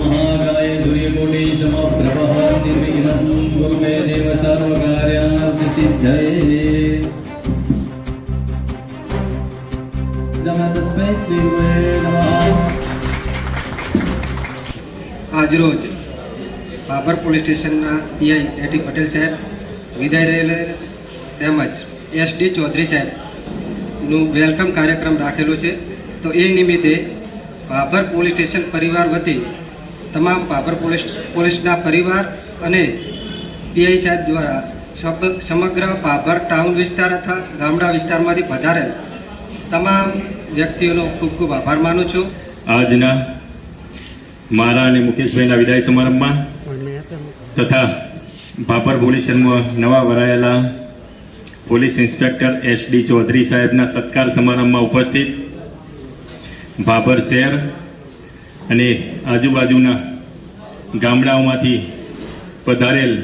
महाकाय सूर्यकोटि समप्रभः निर्विघ्नं कुरु मे देव सर्वकार्यार्थसिद्धये नमः तस्मै श्री गुरुवे नमः। આજરોજ બાબર પોલીસ સ્ટેશનના પીઆઈ એટી પટેલ સાહેબ વિદાય રહેલા તેમજ એસડી ચૌધરી સાહેબનું વેલકમ કાર્યક્રમ રાખેલો છે. તો એ નિમિત્તે બાબર પોલીસ સ્ટેશન પરિવાર વતી તમામ બાબર પોલીસના પરિવાર અને પીઆઈ સાહેબ દ્વારા સમગ્ર બાબર ટાઉન વિસ્તાર તથા ગામડા વિસ્તારમાંથી પધારેલ તમામ વ્યક્તિઓનો ખૂબ ખૂબ આભાર માનું છું. આજના મારા અને મુકેશભાઈના વિદાય સમારંભમાં તથા બાબર પોલીસ સ્ટેશનમાં નવા વરાયેલા પોલીસ ઇન્સ્પેક્ટર એસડી ચૌધરી સાહેબના સત્કાર સમારંભમાં ઉપસ્થિત બાબર શહેર અને આજુબાજુના ગામડાઓમાંથી પધારેલ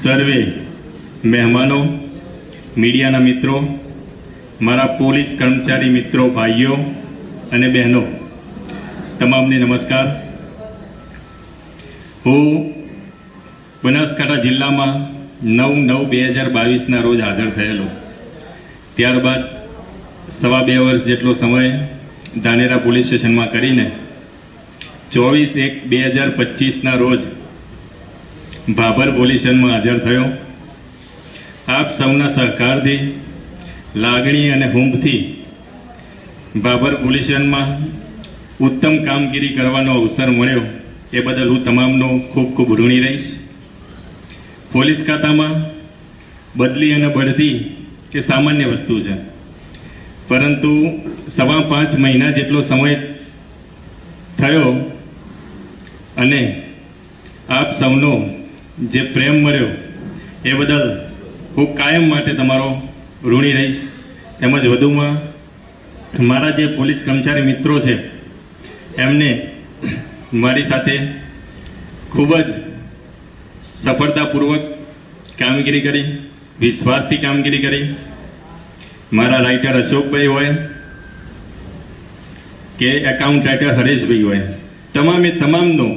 સર્વે મહેમાનો, મીડિયાના મિત્રો, મારા પોલીસ કર્મચારી મિત્રો, ભાઈઓ અને બહેનો, તમામને નમસ્કાર. હું બનાસકાંઠા જિલ્લામાં 9/9/2022ના રોજ હાજર થયેલો. ત્યારબાદ 2.5 વર્ષ જેટલો સમય ધાનેરા પોલીસ સ્ટેશનમાં કરીને 24/1/2025ના રોજ બાબર પોલીસ સ્ટેશનમાં હાજર થયો. આપ સૌના સહકારથી, લાગણી અને હુંફથી બાબર પોલીસ સ્ટેશનમાં ઉત્તમ કામગીરી કરવાનો અવસર મળ્યો એ બદલ હું તમામનો ખૂબ ખૂબ ઋણી રહીશ. પોલીસ ખાતામાં બદલી અને બઢતી એ સામાન્ય વસ્તુ છે, પરંતુ 5.25 મહિના જેટલો સમય થયો અને આપ સૌનો જે પ્રેમ મળ્યો એ બદલ હું કાયમ માટે તમારો ઋણી રહીશ. તેમજ વધુમાં મારા જે પોલીસ કર્મચારી મિત્રો છે એમને મારી સાથે ખૂબ જ સફળતાપૂર્વક કામગીરી કરી, વિશ્વાસથી કામગીરી કરી. મારા રાઇટર અશોકભાઈ હોય કે એકાઉન્ટ રાઇટર હરેશભાઈ હોય, તમામનો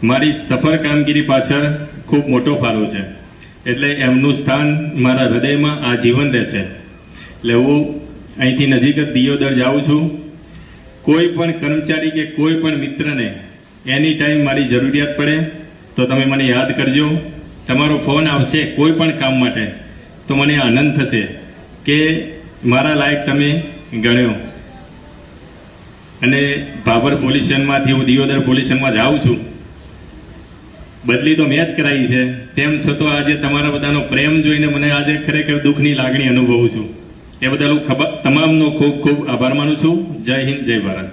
મારી સફળ કામગીરી પાછળ ખૂબ મોટો ફાળો છે. એટલે એમનું સ્થાન મારા હૃદયમાં આજીવન રહેશે. એટલે હું અહીંથી નજીક જ દિયોદર જાઉં છું. કોઈ પણ કર્મચારી કે કોઈ પણ મિત્રને એની ટાઈમ મારી જરૂરિયાત પડે તો તમે મને યાદ કરજો. તમારો ફોન આવશે કોઈ પણ કામ માટે તો મને આનંદ થશે કે મારા લાયક તમે ગણ્યો. અને બાબર પોલીસ સ્ટેશનમાંથી હું દિયોદર પોલીસ સ્ટેશનમાં જાઉં છું. બદલી તો મેં જ કરાવી છે, તેમ છતાં આજે તમારા બધાનો પ્રેમ જોઈને મને આજે ખરેખર દુઃખની લાગણી અનુભવું છું. એ બદલ હું તમામનો ખૂબ ખૂબ આભાર માનું છું. જય હિન્દ, જય ભારત.